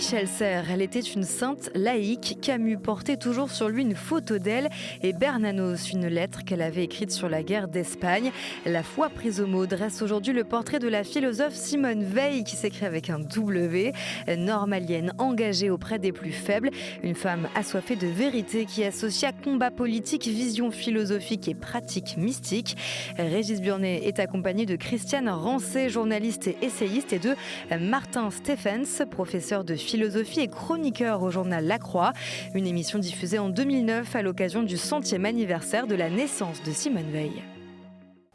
Michel Serres, elle était une sainte laïque. Camus portait toujours sur lui une photo d'elle et Bernanos, une lettre qu'elle avait écrite sur la guerre d'Espagne. La foi prise au mot dresse aujourd'hui le portrait de la philosophe Simone Veil qui s'écrit avec un W, normalienne engagée auprès des plus faibles, une femme assoiffée de vérité qui associe à combat politique, vision philosophique et pratique mystique. Régis Burnet est accompagné de Christiane Rancé, journaliste et essayiste, et de Martin Stephens, professeur de philosophie et chroniqueur au journal La Croix. Une émission diffusée en 2009 à l'occasion du 100e anniversaire de la naissance de Simone Veil.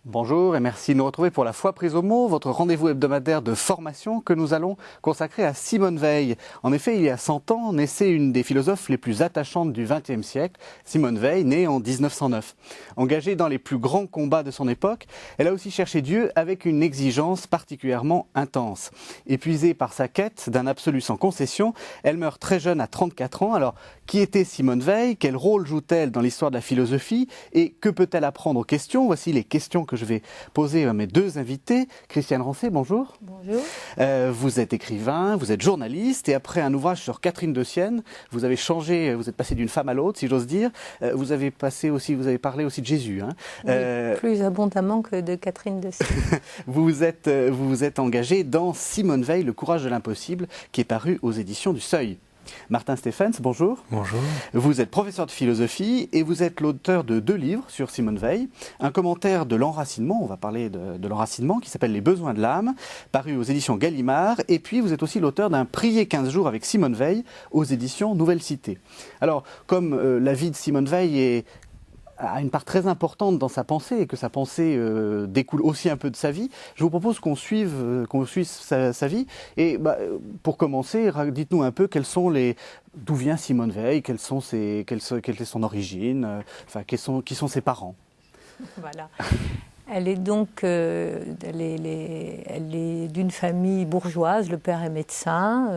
Bonjour et merci de nous retrouver pour La Foi prise au mot, votre rendez-vous hebdomadaire de formation que nous allons consacrer à Simone Veil. En effet, il y a 100 ans, naissait une des philosophes les plus attachantes du XXe siècle, Simone Veil, née en 1909. Engagée dans les plus grands combats de son époque, elle a aussi cherché Dieu avec une exigence particulièrement intense. Épuisée par sa quête d'un absolu sans concession, elle meurt très jeune à 34 ans. Alors, qui était Simone Veil? Quel rôle joue-t-elle dans l'histoire de la philosophie? Et que peut-elle apprendre aux questions? Voici les questions que je vais poser à mes deux invités. Christiane Rancé, bonjour. Bonjour. Vous êtes écrivain, vous êtes journaliste et après un ouvrage sur Catherine de Sienne, vous avez changé, vous êtes passé d'une femme à l'autre, si j'ose dire. Vous avez parlé aussi de Jésus. Hein. Oui, plus abondamment que de Catherine de Sienne. Vous vous êtes engagé dans Simone Veil, Le courage de l'impossible, qui est paru aux éditions du Seuil. Martin Stephens, bonjour. Bonjour. Vous êtes professeur de philosophie et vous êtes l'auteur de 2 livres sur Simone Veil. Un commentaire de l'enracinement, on va parler de l'enracinement, qui s'appelle Les besoins de l'âme, paru aux éditions Gallimard. Et puis vous êtes aussi l'auteur d'un Prier 15 jours avec Simone Veil aux éditions Nouvelle Cité. Alors, comme la vie de Simone Veil a une part très importante dans sa pensée et que sa pensée découle aussi un peu de sa vie, je vous propose qu'on suive sa vie. Et pour commencer, dites-nous un peu d'où vient Simone Veil, quelle est son origine, qui sont ses parents. Voilà. Elle est donc elle est d'une famille bourgeoise, le père est médecin,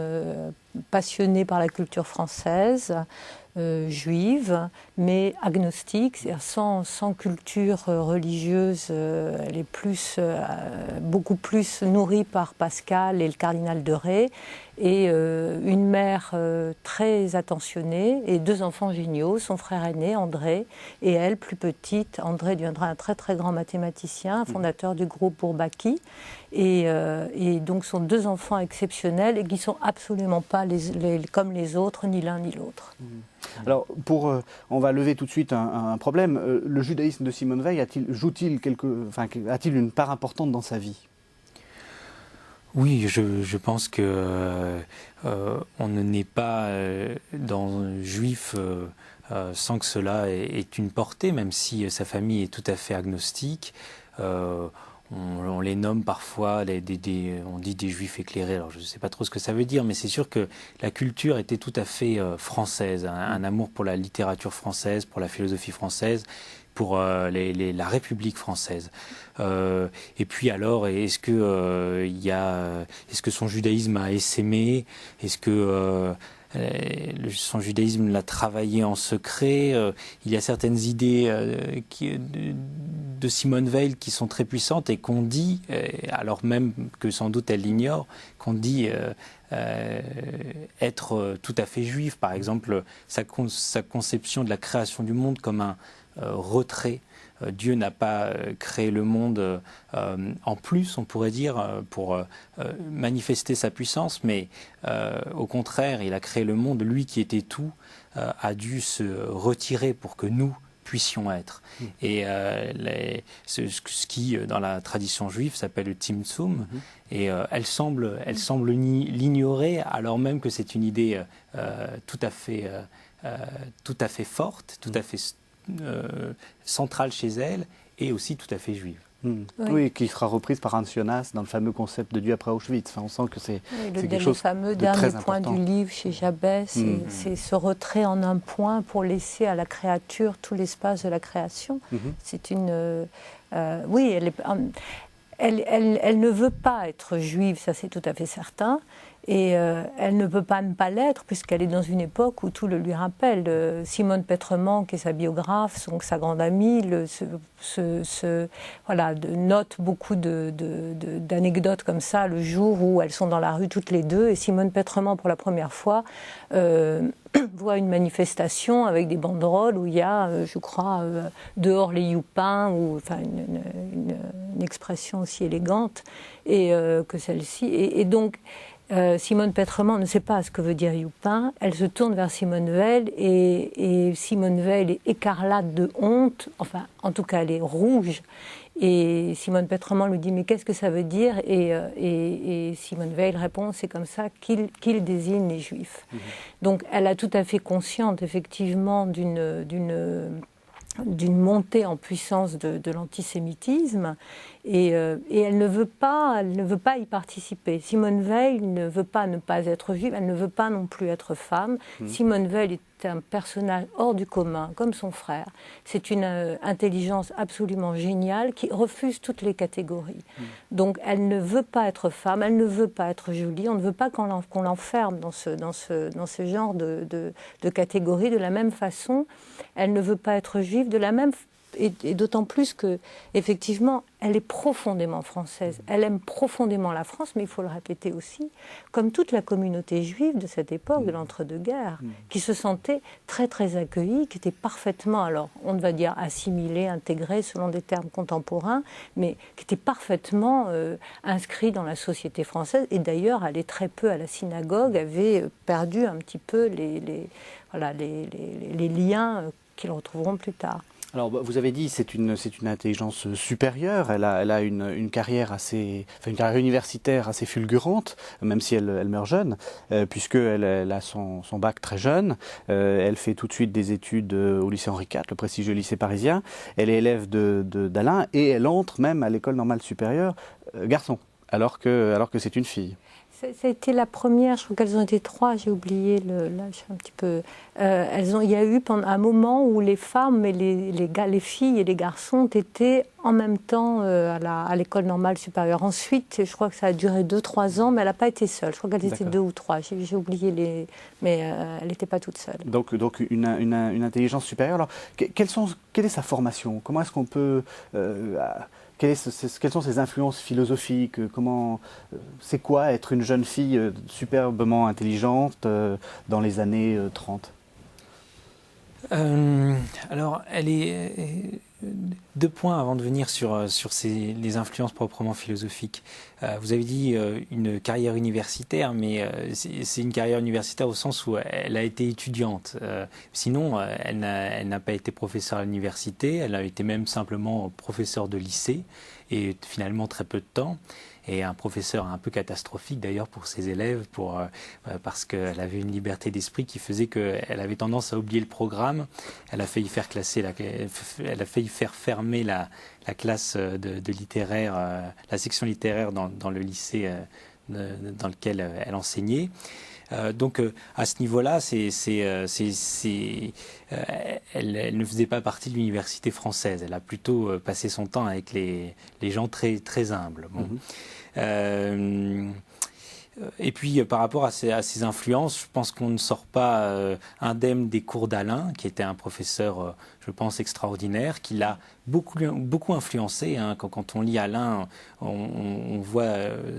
passionné par la culture française, juive, mais agnostique, c'est-à-dire sans culture religieuse. Elle est beaucoup plus nourrie par Pascal et le cardinal de Retz, et une mère très attentionnée et 2 enfants géniaux, son frère aîné André et elle plus petite. André deviendra un très très grand mathématicien, fondateur du groupe Bourbaki, et donc sont 2 enfants exceptionnels et qui ne sont absolument pas comme les autres, ni l'un ni l'autre. Alors, on va lever tout de suite un problème. Le judaïsme de Simone Veil a-t-il une part importante dans sa vie? Oui, je pense que on ne naît pas juif sans que cela ait une portée, même si sa famille est tout à fait agnostique. On les nomme parfois, on dit des juifs éclairés, alors je ne sais pas trop ce que ça veut dire, mais c'est sûr que la culture était tout à fait française, un amour pour la littérature française, pour la philosophie française, pour la République française. Et puis alors, est-ce que son judaïsme a essaimé? Est-ce que son judaïsme l'a travaillé en secret? Il y a certaines idées de Simone Veil qui sont très puissantes et qu'on dit, alors même que sans doute elle l'ignore, qu'on dit être tout à fait juive. Par exemple, sa conception de la création du monde comme un retrait. Dieu n'a pas créé le monde en plus, on pourrait dire, pour manifester sa puissance, mais au contraire, il a créé le monde. Lui qui était tout a dû se retirer pour que nous puissions être. Et ce qui, dans la tradition juive, s'appelle le Tzimtzum, et elle semble l'ignorer, alors même que c'est une idée tout à fait forte, tout à fait centrale chez elle, et aussi tout à fait juive. Oui, qui sera reprise par Hans Jonas dans le fameux concept de Dieu après Auschwitz. Enfin, on sent que c'est quelque chose de très important. Le fameux dernier point du livre chez Jabès, c'est ce retrait en un point pour laisser à la créature tout l'espace de la création. C'est une... oui, elle ne veut pas être juive, ça c'est tout à fait certain. Et elle ne peut pas ne pas l'être, puisqu'elle est dans une époque où tout le lui rappelle. Simone Pétrement, qui est sa biographe, donc sa grande amie, note beaucoup d'anecdotes comme ça, le jour où elles sont dans la rue toutes les deux, et Simone Pétrement, pour la première fois, voit une manifestation avec des banderoles où il y a, je crois, dehors les youpins, ou enfin une expression aussi élégante que celle-ci. Et donc, Simone Pétrement ne sait pas ce que veut dire youpin. Elle se tourne vers Simone Veil et Simone Veil est écarlate de honte, enfin, en tout cas, elle est rouge. Et Simone Pétrement lui dit « Mais qu'est-ce que ça veut dire ?» et Simone Veil répond « C'est comme ça qu'il désigne les Juifs. » Donc, elle a tout à fait consciente, effectivement, d'une montée en puissance de l'antisémitisme et elle ne veut pas y participer. Simone Veil ne veut pas ne pas être juive, elle ne veut pas non plus être femme. Simone Veil est un personnage hors du commun, comme son frère. C'est une intelligence absolument géniale qui refuse toutes les catégories. Donc elle ne veut pas être femme, elle ne veut pas être jolie, on ne veut pas qu'on l'enferme dans ce genre de catégories. De la même façon, elle ne veut pas être juive, de la même et d'autant plus que, effectivement, elle est profondément française. Elle aime profondément la France, mais il faut le répéter aussi, comme toute la communauté juive de cette époque, de l'entre-deux-guerres, qui se sentait très, très accueillie, qui était parfaitement, alors, on va dire assimilée, intégrée, selon des termes contemporains, mais qui était parfaitement inscrit dans la société française. Et d'ailleurs, allait très peu à la synagogue, avait perdu un petit peu les liens qu'ils retrouveront plus tard. Alors, vous avez dit c'est une intelligence supérieure. Elle a une carrière une carrière universitaire assez fulgurante, même si elle meurt jeune, puisqu'elle a son bac très jeune. Elle fait tout de suite des études au lycée Henri IV, le prestigieux lycée parisien. Elle est élève d'Alain et elle entre même à l'école normale supérieure garçon, alors que c'est une fille. Ça a été la première, je crois qu'elles ont été 3, j'ai oublié, là je suis un petit peu... il y a eu pendant un moment où les femmes, et les filles et les garçons étaient en même temps à l'école normale supérieure. Ensuite, je crois que ça a duré 2-3 ans, mais elle n'a pas été seule. Je crois qu'elles étaient 2 ou 3, j'ai oublié mais elle n'était pas toute seule. Donc une intelligence supérieure. Alors, quelle est sa formation? Comment est-ce qu'on peut... quelles sont ses influences philosophiques? C'est quoi être une jeune fille superbement intelligente dans les années 30? Alors, elle est... 2 points avant de venir sur les influences proprement philosophiques. Vous avez dit une carrière universitaire, mais c'est une carrière universitaire au sens où elle a été étudiante. Sinon, elle n'a pas été professeure à l'université, elle a été même simplement professeure de lycée, et finalement très peu de temps. Et un professeur un peu catastrophique d'ailleurs pour ses élèves, parce qu'elle avait une liberté d'esprit qui faisait qu'elle avait tendance à oublier le programme. Elle a failli elle a failli faire fermer la classe de littéraire, la section littéraire dans le lycée dans lequel elle enseignait. Donc à ce niveau-là, elle ne faisait pas partie de l'université française. Elle a plutôt passé son temps avec les gens très, très humbles. Bon. Et puis par rapport à ces influences, je pense qu'on ne sort pas indemne des cours d'Alain, qui était un professeur, je pense, extraordinaire, qui l'a beaucoup influencé. Hein. Quand on lit Alain, on voit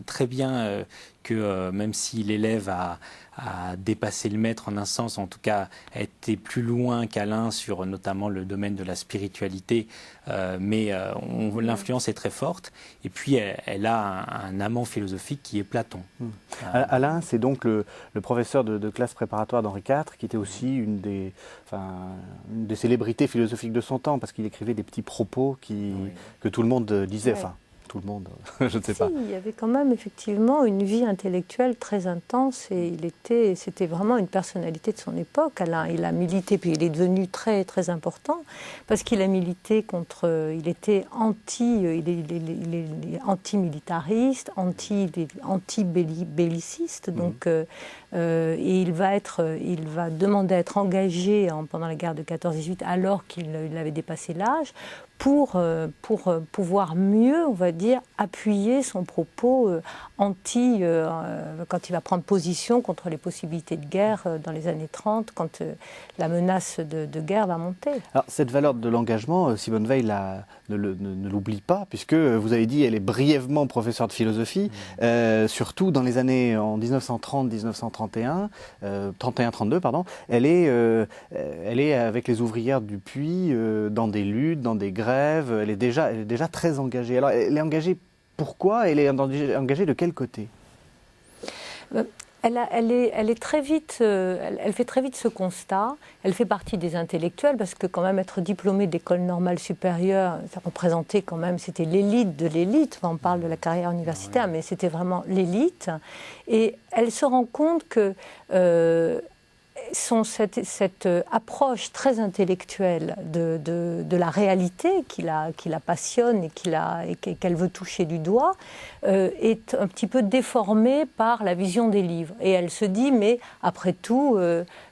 très bien que même si l'élève a dépassé le maître en un sens, en tout cas a été plus loin qu'Alain sur notamment le domaine de la spiritualité, mais l'influence est très forte. Et puis elle a un amant philosophique qui est Platon. Alain, c'est donc le professeur de classe préparatoire d'Henri IV, qui était aussi une des célébrités philosophiques de son temps, parce qu'il écrivait des petits propos que tout le monde disait. Ouais. Enfin, tout le monde, je ne sais pas. Il y avait quand même effectivement une vie intellectuelle très intense et c'était vraiment une personnalité de son époque. Alain, il a milité, puis il est devenu très, très important parce qu'il a milité contre, il était anti-militariste, anti-belliciste, donc et il va demander à être engagé pendant la guerre de 14-18 alors qu'il avait dépassé l'âge, pour pouvoir mieux, on va dire, appuyer son propos quand il va prendre position contre les possibilités de guerre dans les années 30, quand la menace de guerre va monter. Alors, cette valeur de l'engagement, Simone Veil ne l'oublie pas, puisque vous avez dit elle est brièvement professeure de philosophie, surtout dans les années en 1930-1931, 31-32 pardon. Elle est avec les ouvrières du Puy dans des luttes, dans des grèves. Elle est déjà très engagée. Alors, elle est engagée pourquoi? Elle est engagée de quel côté? Elle fait très vite ce constat. Elle fait partie des intellectuels parce que quand même être diplômée d'école normale supérieure, ça représentait quand même, c'était l'élite de l'élite. On parle de la carrière universitaire, mais c'était vraiment l'élite. Et elle se rend compte que cette approche très intellectuelle de la réalité qui la passionne et qu'elle veut toucher du doigt est un petit peu déformée par la vision des livres. Et elle se dit, mais après tout,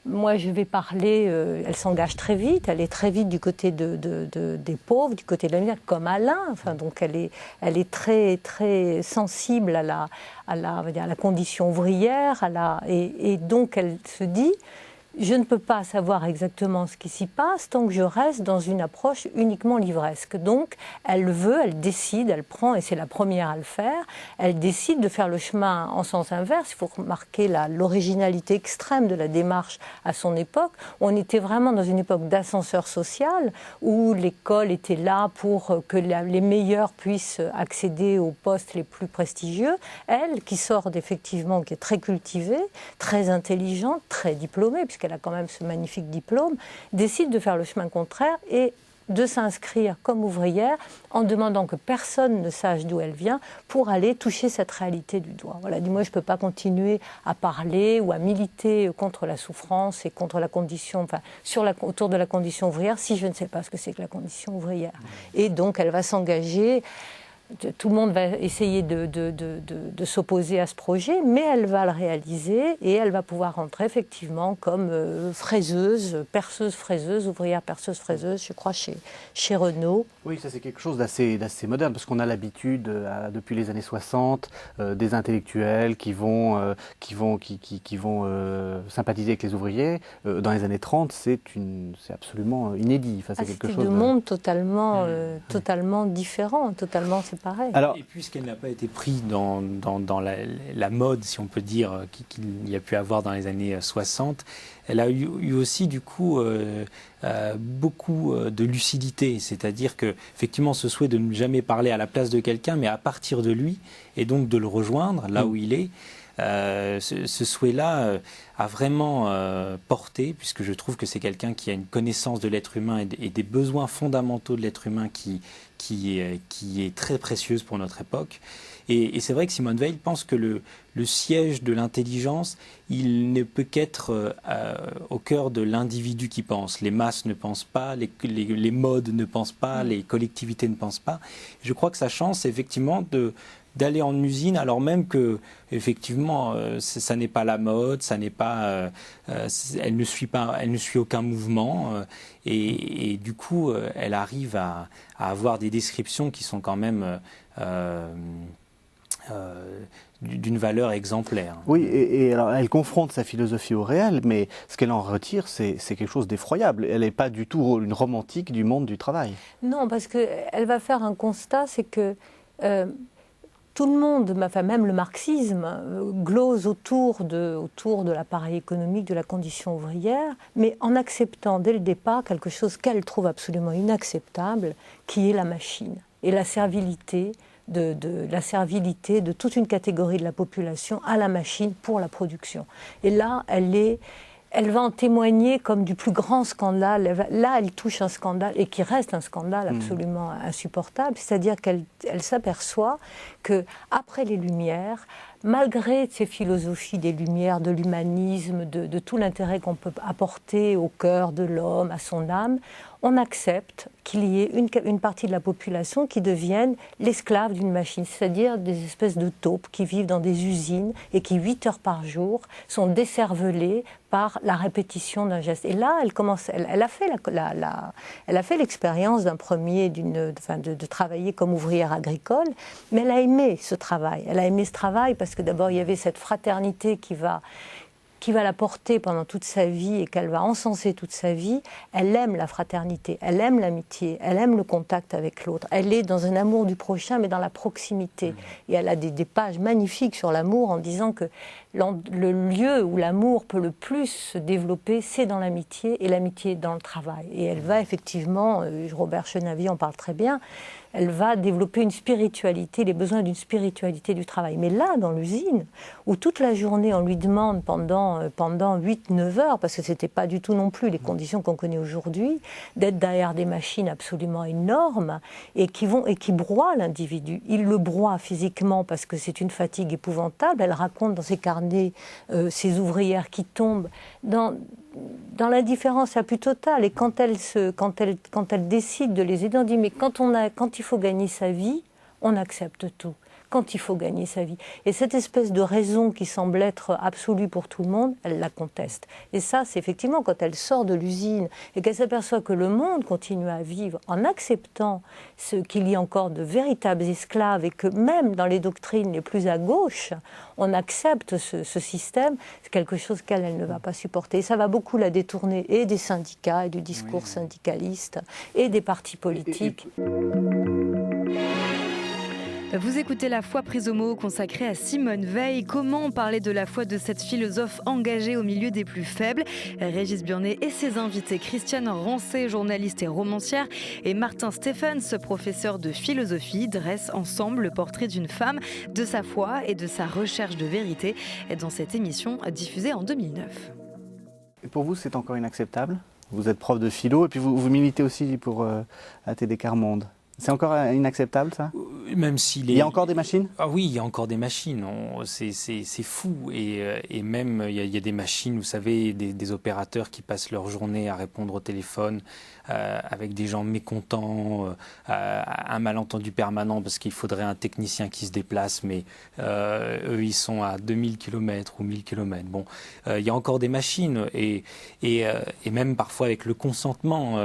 moi je vais parler, elle s'engage très vite, elle est très vite du côté des pauvres, du côté de la misère, comme Alain. Enfin, donc elle est très, très sensible à la condition ouvrière, et donc elle se dit, je ne peux pas savoir exactement ce qui s'y passe tant que je reste dans une approche uniquement livresque. Donc, elle décide, elle prend, et c'est la première à le faire, elle décide de faire le chemin en sens inverse. Il faut remarquer l'originalité extrême de la démarche à son époque. On était vraiment dans une époque d'ascenseur social, où l'école était là pour que les meilleurs puissent accéder aux postes les plus prestigieux. Elle, qui sort effectivement, qui est très cultivée, très intelligente, très diplômée, puisqu'elle a quand même ce magnifique diplôme, décide de faire le chemin contraire et de s'inscrire comme ouvrière en demandant que personne ne sache d'où elle vient pour aller toucher cette réalité du doigt. Voilà, dis-moi, je ne peux pas continuer à parler ou à militer contre la souffrance et contre la condition, autour de la condition ouvrière si je ne sais pas ce que c'est que la condition ouvrière. Et donc, elle va s'engager. Tout le monde va essayer de s'opposer à ce projet, mais elle va le réaliser et elle va pouvoir rentrer effectivement comme perceuse-fraiseuse, ouvrière perceuse-fraiseuse, je crois, chez Renault. Oui, ça c'est quelque chose d'assez moderne, parce qu'on a l'habitude, depuis les années 60, des intellectuels qui vont sympathiser avec les ouvriers. Dans les années 30, c'est absolument inédit. Enfin, c'est quelque chose. C'était deux mondes totalement différents, totalement séparés. Alors, et puisqu'elle n'a pas été prise dans la mode, si on peut dire, qu'il y a pu avoir dans les années 60, elle a eu aussi du coup beaucoup de lucidité, c'est-à-dire que effectivement ce souhait de ne jamais parler à la place de quelqu'un, mais à partir de lui, et donc de le rejoindre là où il est. Ce souhait-là a vraiment porté, puisque je trouve que c'est quelqu'un qui a une connaissance de l'être humain et des besoins fondamentaux de l'être humain qui est très précieuse pour notre époque. Et c'est vrai que Simone Veil pense que le siège de l'intelligence, il ne peut qu'être au cœur de l'individu qui pense. Les masses ne pensent pas, les modes ne pensent pas, les collectivités ne pensent pas. Je crois que sa chance, c'est effectivement d'aller en usine, alors même que effectivement ça n'est pas la mode, ça n'est pas, elle ne suit aucun mouvement, et du coup elle arrive à avoir des descriptions qui sont quand même d'une valeur exemplaire. Oui, et alors elle confronte sa philosophie au réel, mais ce qu'elle en retire, c'est quelque chose d'effroyable. Elle n'est pas du tout une romantique du monde du travail. Non, parce qu'elle va faire un constat, c'est que tout le monde, même le marxisme, glose autour de l'appareil économique, de la condition ouvrière, mais en acceptant dès le départ quelque chose qu'elle trouve absolument inacceptable, qui est la machine et la servilité de toute une catégorie de la population à la machine pour la production. Et là, elle va en témoigner comme du plus grand scandale. Là, elle touche un scandale, et qui reste un scandale absolument insupportable. C'est-à-dire qu'elle s'aperçoit qu'après les Lumières, malgré ces philosophies des Lumières, de l'humanisme, de tout l'intérêt qu'on peut apporter au cœur de l'homme, à son âme, on accepte qu'il y ait une partie de la population qui devienne l'esclave d'une machine, c'est-à-dire des espèces de taupes qui vivent dans des usines et qui, 8 heures par jour, sont décervelées par la répétition d'un geste. Et là, elle a fait l'expérience d'un premier, de travailler comme ouvrière agricole, mais elle a aimé ce travail. Elle a aimé ce travail parce que d'abord, il y avait cette fraternité qui va la porter pendant toute sa vie et qu'elle va encenser toute sa vie. Elle aime la fraternité, elle aime l'amitié, elle aime le contact avec l'autre. Elle est dans un amour du prochain, mais dans la proximité. Et elle a des pages magnifiques sur l'amour en disant que le lieu où l'amour peut le plus se développer, c'est dans l'amitié, et l'amitié dans le travail. Et elle va effectivement, Robert Chenavier en parle très bien, elle va développer une spiritualité, les besoins d'une spiritualité du travail. Mais là, dans l'usine, où toute la journée on lui demande pendant 8-9 heures, parce que ce n'était pas du tout non plus les conditions qu'on connaît aujourd'hui, d'être derrière des machines absolument énormes et qui broient l'individu. Il le broie physiquement parce que c'est une fatigue épouvantable. Elle raconte dans ses carnets ces ouvrières qui tombent dans l'indifférence la plus totale. Et quand elle décide de les aider, on dit mais quand il faut gagner sa vie, on accepte tout. Quand il faut gagner sa vie. Et cette espèce de raison qui semble être absolue pour tout le monde, elle la conteste. Et ça, c'est effectivement quand elle sort de l'usine et qu'elle s'aperçoit que le monde continue à vivre en acceptant qu'il y a encore de véritables esclaves et que même dans les doctrines les plus à gauche, on accepte ce système, c'est quelque chose qu'elle ne va pas supporter. Et ça va beaucoup la détourner et des syndicats et du discours syndicaliste et des partis politiques. Vous écoutez La foi prise au mot consacrée à Simone Veil. Comment parler de la foi de cette philosophe engagée au milieu des plus faibles? Régis Burnet et ses invités, Christiane Rancé, journaliste et romancière, et Martin Stephens, professeur de philosophie, dressent ensemble le portrait d'une femme, de sa foi et de sa recherche de vérité dans cette émission diffusée en 2009. Et pour vous, c'est encore inacceptable? Vous êtes prof de philo et puis vous militez aussi pour ATD Quart Monde. C'est encore inacceptable, ça? Même s'il il y a encore des machines? Ah oui, il y a encore des machines. C'est fou. Et même, il y a des machines, vous savez, des opérateurs qui passent leur journée à répondre au téléphone avec des gens mécontents, un malentendu permanent parce qu'il faudrait un technicien qui se déplace, mais eux, ils sont à 2000 km ou 1000 km. Bon, il y a encore des machines et même parfois avec le consentement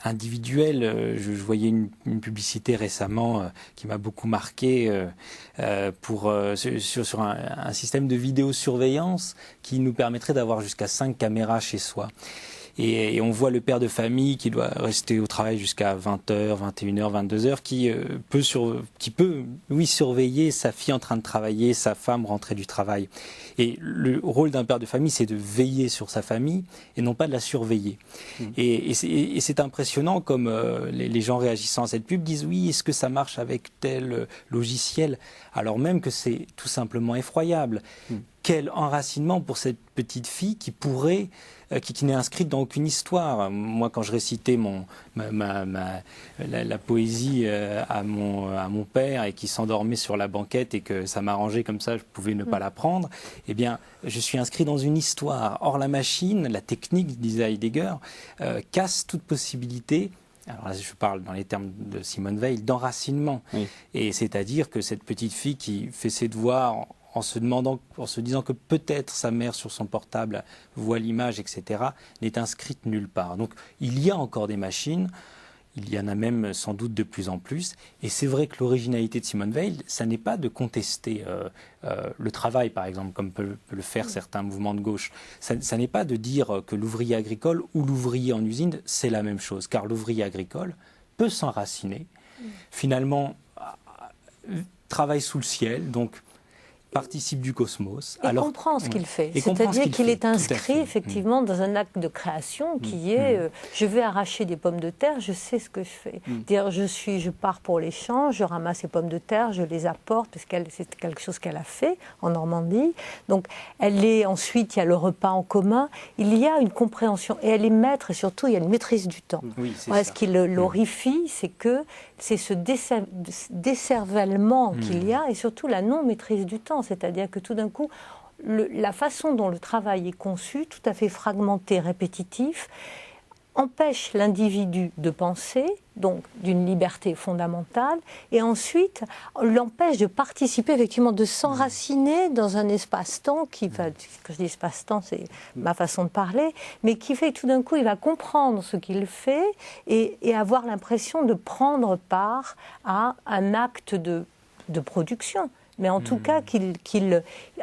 individuel. Je voyais une publicité récemment qui m'a beaucoup marqué sur un système de vidéosurveillance qui nous permettrait d'avoir jusqu'à 5 caméras chez soi. Et on voit le père de famille qui doit rester au travail jusqu'à 20h, 21h, 22h, qui peut surveiller sa fille en train de travailler, sa femme rentrer du travail. Et le rôle d'un père de famille, c'est de veiller sur sa famille et non pas de la surveiller. Et c'est impressionnant comme les gens réagissant à cette pub disent oui, est-ce que ça marche avec tel logiciel? Alors même que c'est tout simplement effroyable. Quel enracinement pour cette petite fille qui pourrait, qui n'est inscrite dans aucune histoire. Moi, quand je récitais la poésie à mon père et qui s'endormait sur la banquette et que ça m'arrangeait comme ça, je pouvais ne pas l'apprendre, eh bien, je suis inscrit dans une histoire. Or, la machine, la technique, disait Heidegger, casse toute possibilité. Alors là, je parle dans les termes de Simone Veil, d'enracinement. Oui. Et c'est-à-dire que cette petite fille qui fait ses devoirs en se disant que peut-être sa mère sur son portable voit l'image, etc., n'est inscrite nulle part. Donc il y a encore des machines, il y en a même sans doute de plus en plus, et c'est vrai que l'originalité de Simone Veil, ça n'est pas de contester le travail, par exemple, comme peut le faire certains mouvements de gauche. Ça n'est pas de dire que l'ouvrier agricole ou l'ouvrier en usine, c'est la même chose, car l'ouvrier agricole peut s'enraciner, finalement travaille sous le ciel, donc participe du cosmos. Et comprend ce qu'il fait. C'est-à-dire qu'il est inscrit effectivement dans un acte de création qui est je vais arracher des pommes de terre, je sais ce que je fais. Dire je pars pour les champs, je ramasse les pommes de terre, je les apporte parce que c'est quelque chose qu'elle a fait en Normandie. Donc ensuite il y a le repas en commun, il y a une compréhension et elle est maître et surtout il y a une maîtrise du temps. Oui, ce qui l'horrifie, c'est ce décervellement qu'il y a et surtout la non-maîtrise du temps. différent, c'est-à-dire que tout d'un coup, la façon dont le travail est conçu, tout à fait fragmenté, répétitif, empêche l'individu de penser, donc d'une liberté fondamentale, et ensuite l'empêche de participer, effectivement, de s'enraciner dans un espace-temps qui, quand je dis espace-temps, c'est ma façon de parler, mais qui fait que tout d'un coup, il va comprendre ce qu'il fait et avoir l'impression de prendre part à un acte de production. Mais en tout cas,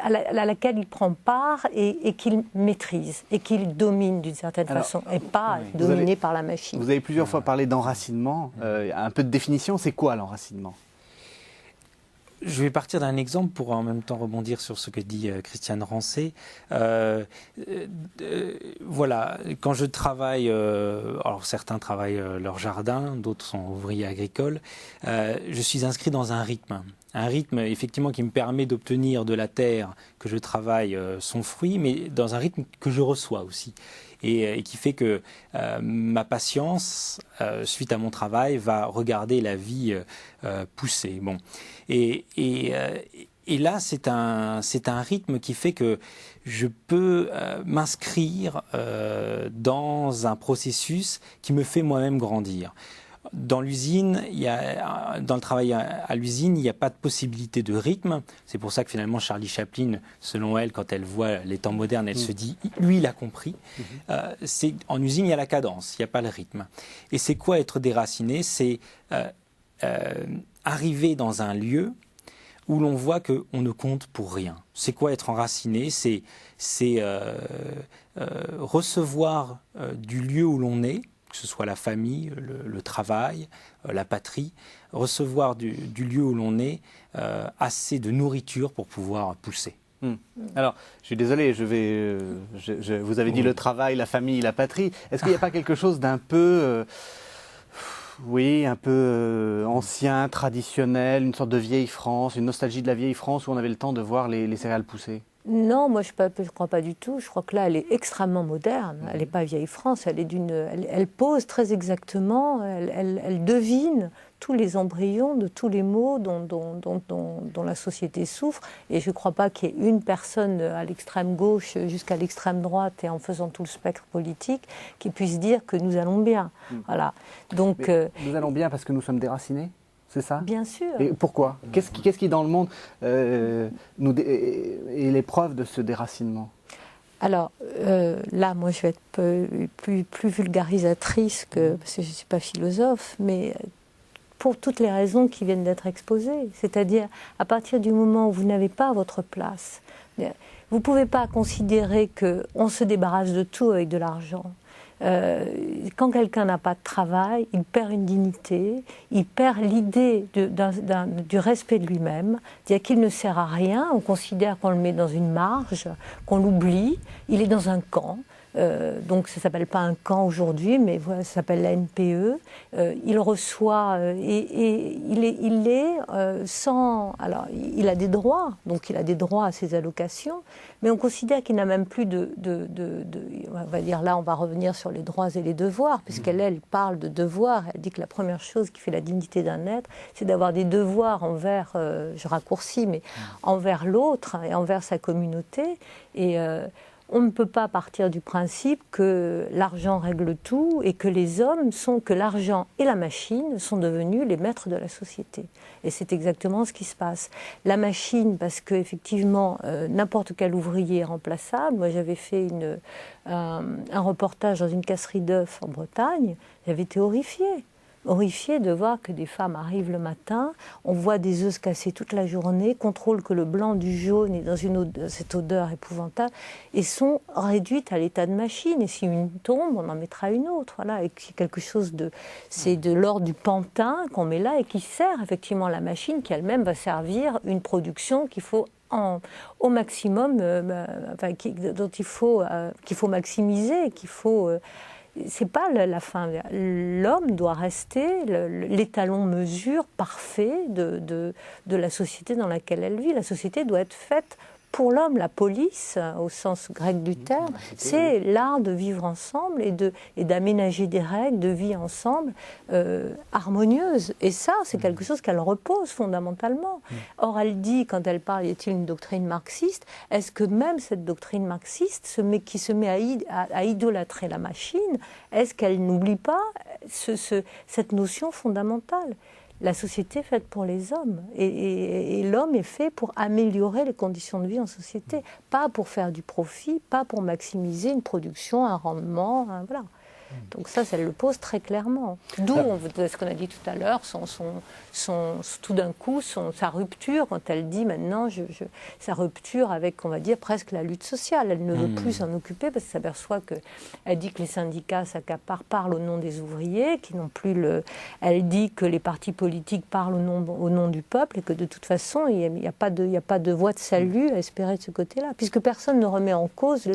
à laquelle il prend part et qu'il maîtrise, et qu'il domine d'une certaine façon, et pas dominé par la machine. Vous avez plusieurs fois parlé d'enracinement. Un peu de définition, c'est quoi l'enracinement ? Je vais partir d'un exemple pour en même temps rebondir sur ce que dit Christiane Rancé. Voilà, quand je travaille, alors certains travaillent leur jardin, d'autres sont ouvriers agricoles, je suis inscrit dans un rythme effectivement qui me permet d'obtenir de la terre que je travaille son fruit, mais dans un rythme que je reçois aussi. Et qui fait que ma patience, suite à mon travail, va regarder la vie pousser. Bon. Et là, c'est un rythme qui fait que je peux m'inscrire dans un processus qui me fait moi-même grandir. Dans l'usine, dans le travail à l'usine, il n'y a pas de possibilité de rythme. C'est pour ça que finalement Charlie Chaplin, selon elle, quand elle voit les temps modernes, elle se dit, lui, il a compris. En usine, il y a la cadence, il n'y a pas le rythme. Et c'est quoi être déraciné ? C'est arriver dans un lieu où l'on voit qu'on ne compte pour rien. C'est quoi être enraciné ? C'est recevoir du lieu où l'on est, que ce soit la famille, le travail, la patrie, recevoir du lieu où l'on est assez de nourriture pour pouvoir pousser. Alors, je suis désolé, vous avez dit le travail, la famille, la patrie. Est-ce qu'il n'y a pas quelque chose d'un peu... un peu ancien, traditionnel, une sorte de vieille France, une nostalgie de la vieille France où on avait le temps de voir les céréales pousser ? Non, moi je ne crois pas du tout. Je crois que là, elle est extrêmement moderne. Elle n'est pas vieille France. Elle pose très exactement, elle devine tous les embryons de tous les maux dont la société souffre. Et je ne crois pas qu'il y ait une personne à l'extrême gauche jusqu'à l'extrême droite et en faisant tout le spectre politique qui puisse dire que nous allons bien. Voilà. Donc, nous allons bien parce que nous sommes déracinés ? C'est ça ? Bien sûr. Et pourquoi ? Qu'est-ce qui dans le monde est l'épreuve de ce déracinement ? Alors là, moi je vais être plus vulgarisatrice parce que je ne suis pas philosophe, mais pour toutes les raisons qui viennent d'être exposées. C'est-à-dire, à partir du moment où vous n'avez pas votre place, vous ne pouvez pas considérer qu'on se débarrasse de tout avec de l'argent. Quand quelqu'un n'a pas de travail, il perd une dignité, il perd l'idée du respect de lui-même, c'est-à-dire qu'il ne sert à rien, on considère qu'on le met dans une marge, qu'on l'oublie, il est dans un camp. Donc ça ne s'appelle pas un camp aujourd'hui, mais voilà, ça s'appelle la NPE. Il reçoit et il est sans... Alors, il a des droits, donc il a des droits à ses allocations, mais on considère qu'il n'a même plus on va dire là, on va revenir sur les droits et les devoirs, puisqu'elle parle de devoirs. Elle dit que la première chose qui fait la dignité d'un être, c'est d'avoir des devoirs envers, je raccourcis, mais envers l'autre et envers sa communauté. Et on ne peut pas partir du principe que l'argent règle tout et que que l'argent et la machine sont devenus les maîtres de la société. Et c'est exactement ce qui se passe. La machine, parce qu'effectivement, n'importe quel ouvrier est remplaçable. Moi, j'avais fait un reportage dans une casserie d'œufs en Bretagne. J'avais été horrifiée de voir que des femmes arrivent le matin, on voit des œufs se casser toute la journée, contrôlent que le blanc du jaune est dans cette odeur épouvantable, et sont réduites à l'état de machine. Et si une tombe, on en mettra une autre. Voilà. Et quelque chose c'est de l'ordre du pantin qu'on met là et qui sert effectivement la machine qui elle-même va servir une production qu'il faut au maximum, qu'il faut maximiser, qu'il faut... c'est pas la fin. L'homme doit rester l'étalon mesure parfait de la société dans laquelle elle vit. La société doit être faite pour l'homme, la polis, au sens grec du terme, c'est l'art de vivre ensemble et d'aménager des règles de vie ensemble harmonieuses. Et ça, c'est quelque chose qu'elle repose fondamentalement. Or, elle dit, quand elle parle, y a-t-il une doctrine marxiste? Est-ce que même cette doctrine marxiste qui se met à idolâtrer la machine, est-ce qu'elle n'oublie pas cette notion fondamentale? La société est faite pour les hommes et l'homme est fait pour améliorer les conditions de vie en société, pas pour faire du profit, pas pour maximiser une production, un rendement, voilà. Donc ça le pose très clairement. D'où ce qu'on a dit tout à l'heure, tout d'un coup, sa rupture, quand elle dit maintenant, sa rupture avec, on va dire, presque la lutte sociale. Elle ne veut plus s'en occuper parce qu'elle s'aperçoit elle dit que les syndicats s'accaparent, parlent au nom des ouvriers, qui n'ont plus elle dit que les partis politiques parlent au nom du peuple et que de toute façon, il n'y a pas de voie de salut à espérer de ce côté-là, puisque personne ne remet en cause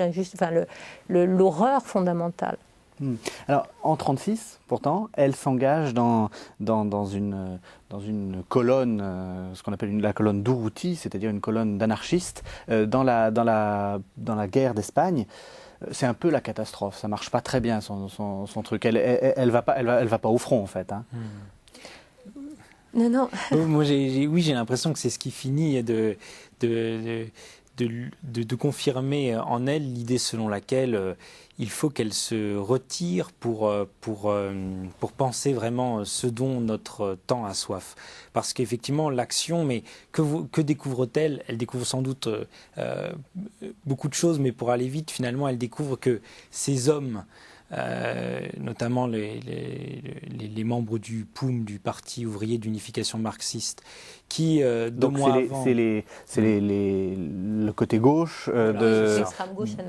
l'horreur fondamentale. Alors, en 1936, pourtant, elle s'engage dans une colonne, ce qu'on appelle la colonne d'Urruti, c'est-à-dire une colonne d'anarchistes, dans la guerre d'Espagne. C'est un peu la catastrophe, ça marche pas très bien son truc. Elle va pas au front en fait. Hein. Non. Moi, j'ai l'impression que c'est ce qui finit de confirmer en elle l'idée selon laquelle il faut qu'elle se retire pour penser vraiment ce dont notre temps a soif. Parce qu'effectivement, l'action, mais que découvre-t-elle? Elle découvre sans doute beaucoup de choses, mais pour aller vite, finalement, elle découvre que ces hommes, notamment les membres du POUM, du Parti ouvrier d'unification marxiste, qui donc c'est le côté gauche de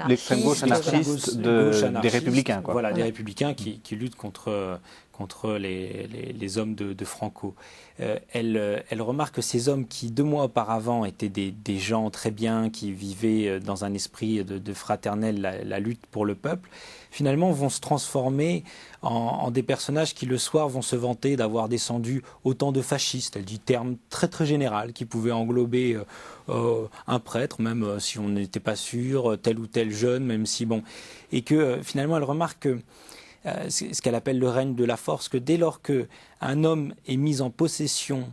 l'extrême gauche anarchiste des républicains, quoi. Voilà, des républicains qui luttent contre les hommes de Franco. Elle remarque que ces hommes qui 2 mois auparavant étaient des gens très bien, qui vivaient dans un esprit de fraternel la lutte pour le peuple, finalement vont se transformer en des personnages qui le soir vont se vanter d'avoir descendu autant de fascistes. Elle dit terme très très général qui pouvait englober un prêtre, même si on n'était pas sûr, tel ou tel jeune, même si bon, et que finalement elle remarque que ce qu'elle appelle le règne de la force, que dès lors qu'un homme est mis en possession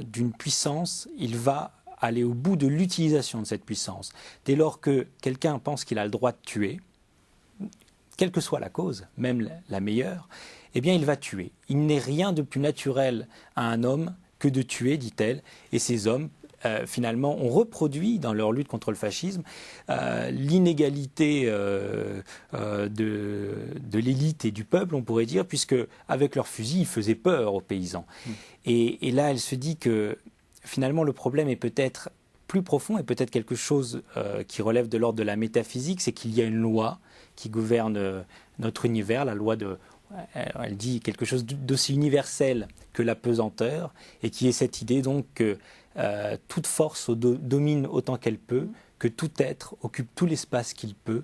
d'une puissance, il va aller au bout de l'utilisation de cette puissance. Dès lors que quelqu'un pense qu'il a le droit de tuer, quelle que soit la cause, même la meilleure, eh bien il va tuer. Il n'est rien de plus naturel à un homme que de tuer, dit-elle, et ces hommes finalement, ont reproduit dans leur lutte contre le fascisme l'inégalité de l'élite et du peuple, on pourrait dire, puisque avec leurs fusils, ils faisaient peur aux paysans. Et là, elle se dit que finalement, le problème est peut-être plus profond et peut-être quelque chose qui relève de l'ordre de la métaphysique, c'est qu'il y a une loi qui gouverne notre univers, la loi de... Elle dit quelque chose d'aussi universel que la pesanteur, et qui est cette idée donc que toute force domine autant qu'elle peut, que tout être occupe tout l'espace qu'il peut,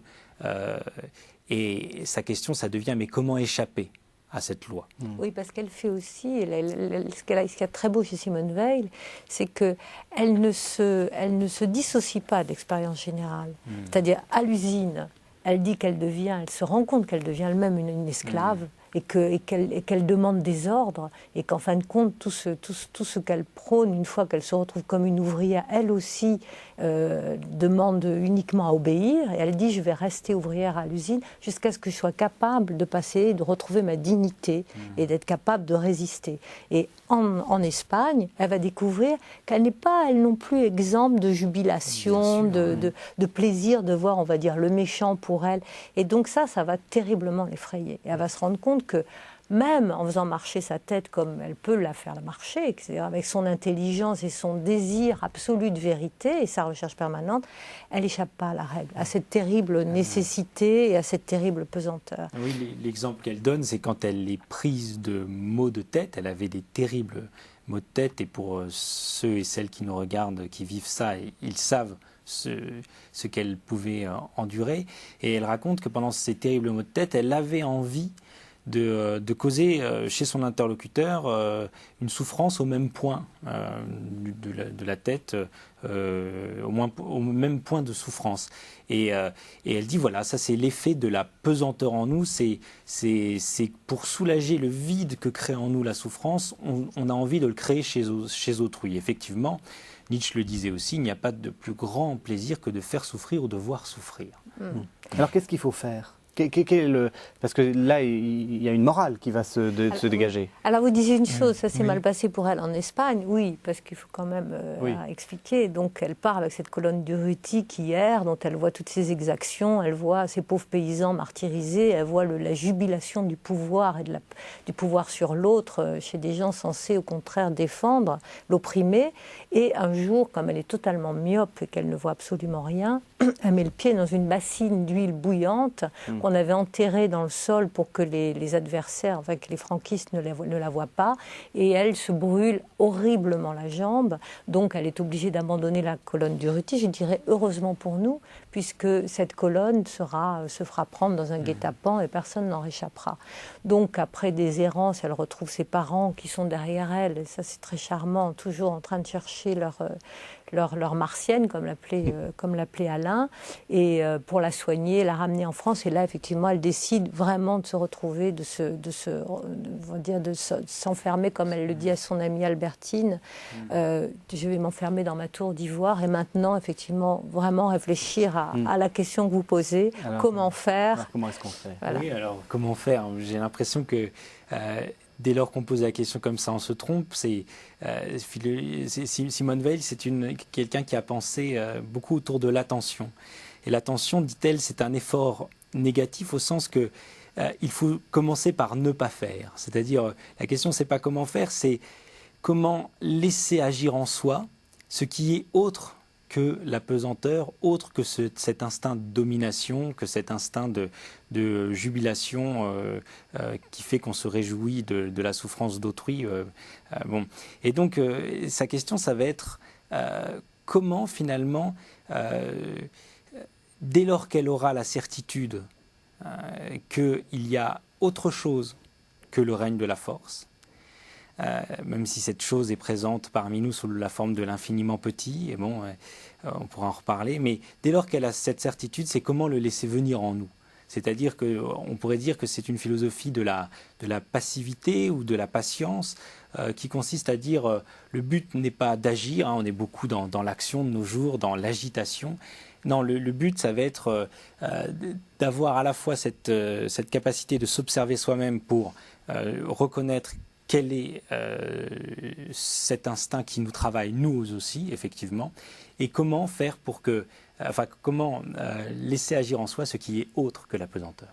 et sa question, ça devient mais comment échapper à cette loi? Oui, parce qu'elle fait aussi, ce qu'il y a de très beau chez Simone Veil, c'est qu'elle ne se dissocie pas de l'expérience générale. C'est-à-dire, à l'usine, elle dit elle se rend compte qu'elle devient elle-même une esclave, et qu'elle demande des ordres, et qu'en fin de compte, tout ce qu'elle prône, une fois qu'elle se retrouve comme une ouvrière, elle aussi demande uniquement à obéir, et elle dit « je vais rester ouvrière à l'usine jusqu'à ce que je sois capable de retrouver ma dignité et d'être capable de résister ». Et en Espagne, elle va découvrir qu'elle n'est pas, elle non plus, exempte de jubilation, de plaisir de voir, on va dire, le méchant pour elle. Et donc ça va terriblement l'effrayer. Et elle va se rendre compte que même en faisant marcher sa tête comme elle peut la faire marcher, c'est-à-dire avec son intelligence et son désir absolu de vérité et sa recherche permanente, elle n'échappe pas à la règle, à cette terrible nécessité et à cette terrible pesanteur. Oui, l'exemple qu'elle donne, c'est quand elle est prise de maux de tête, elle avait des terribles maux de tête, et pour ceux et celles qui nous regardent, qui vivent ça, ils savent ce qu'elle pouvait endurer, et elle raconte que pendant ces terribles maux de tête, elle avait envie de causer chez son interlocuteur une souffrance au même point de la tête, au même point de souffrance. Et elle dit, voilà, ça c'est l'effet de la pesanteur en nous, c'est pour soulager le vide que crée en nous la souffrance, on a envie de le créer chez autrui. Effectivement, Nietzsche le disait aussi, il n'y a pas de plus grand plaisir que de faire souffrir ou de voir souffrir. Alors qu'est-ce qu'il faut faire ? Parce que là, il y a une morale qui va se dégager. Alors vous disiez une chose, ça s'est mal passé pour elle en Espagne, oui, parce qu'il faut quand même expliquer. Donc elle part avec cette colonne d'Urruti hier, dont elle voit toutes ces exactions, elle voit ces pauvres paysans martyrisés, elle voit la jubilation du pouvoir et du pouvoir sur l'autre chez des gens censés au contraire défendre l'opprimé. Et un jour, comme elle est totalement myope et qu'elle ne voit absolument rien, elle met le pied dans une bassine d'huile bouillante qu'on avait enterrée dans le sol pour que les adversaires, enfin que les franquistes ne la voient pas. Et elle se brûle horriblement la jambe. Donc elle est obligée d'abandonner la colonne d'Urruti. Je dirais heureusement pour nous, puisque cette colonne se fera prendre dans un guet-apens et personne n'en réchappera. Donc après des errances, elle retrouve ses parents qui sont derrière elle. Et ça c'est très charmant, toujours en train de chercher leur martienne, comme l'appelait Alain, et pour la soigner, la ramener en France. Et là, effectivement, elle décide vraiment de se retrouver, de s'enfermer, comme elle le dit à son amie Albertine. Je vais m'enfermer dans ma tour d'ivoire et maintenant, effectivement, vraiment réfléchir à la question que vous posez. Alors, comment faire ? Alors, comment est-ce qu'on fait ? Voilà. Oui, alors comment faire ? J'ai l'impression que dès lors qu'on pose la question comme ça, on se trompe. Simone Weil, c'est quelqu'un qui a pensé beaucoup autour de l'attention. Et l'attention, dit-elle, c'est un effort négatif au sens que il faut commencer par ne pas faire. C'est-à-dire, la question, c'est pas comment faire, c'est comment laisser agir en soi ce qui est autre que la pesanteur, autre que cet instinct de domination, que cet instinct de jubilation qui fait qu'on se réjouit de la souffrance d'autrui. Bon. Et donc, sa question, ça va être comment finalement, dès lors qu'elle aura la certitude qu'il y a autre chose que le règne de la force, même si cette chose est présente parmi nous sous la forme de l'infiniment petit, et bon, on pourra en reparler, mais dès lors qu'elle a cette certitude, c'est comment le laisser venir en nous. C'est-à-dire qu'on pourrait dire que c'est une philosophie de la passivité ou de la patience qui consiste à dire le but n'est pas d'agir, on est beaucoup dans l'action de nos jours, dans l'agitation. Non, le but, ça va être d'avoir à la fois cette capacité de s'observer soi-même pour reconnaître quel est cet instinct qui nous travaille, nous aussi, effectivement, et comment faire pour comment laisser agir en soi ce qui est autre que la pesanteur.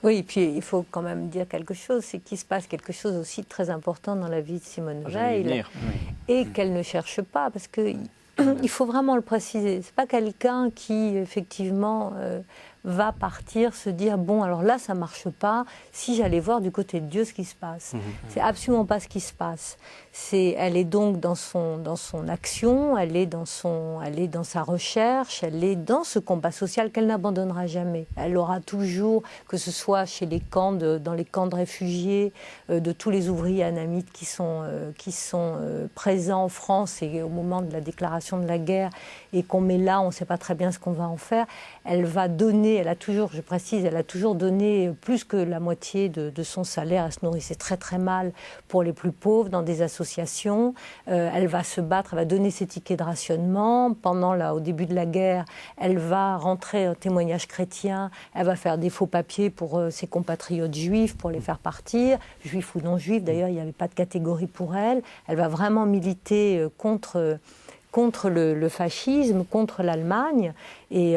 Oui, et puis il faut quand même dire quelque chose, c'est qu'il se passe quelque chose aussi de très important dans la vie de Simone Weil, et qu'elle ne cherche pas, parce que il faut vraiment le préciser. C'est pas quelqu'un qui, effectivement, va partir, se dire, bon, alors là, ça marche pas, si j'allais voir du côté de Dieu ce qui se passe. C'est absolument pas ce qui se passe. Elle est donc dans son action, elle est dans sa recherche, elle est dans ce combat social qu'elle n'abandonnera jamais. Elle aura toujours, que ce soit chez dans les camps de réfugiés, de tous les ouvriers anamites qui sont présents en France et au moment de la déclaration de la guerre et qu'on met là, on ne sait pas très bien ce qu'on va en faire. Elle va donner, elle a toujours donné plus que la moitié de son salaire. Elle se nourrissait très très mal pour les plus pauvres dans des associations. Elle va se battre, elle va donner ses tickets de rationnement. Au début de la guerre, elle va rentrer au témoignage chrétien, elle va faire des faux papiers pour ses compatriotes juifs pour les faire partir, juifs ou non juifs. D'ailleurs, il n'y avait pas de catégorie pour elle. Elle va vraiment militer contre le fascisme, contre l'Allemagne. Et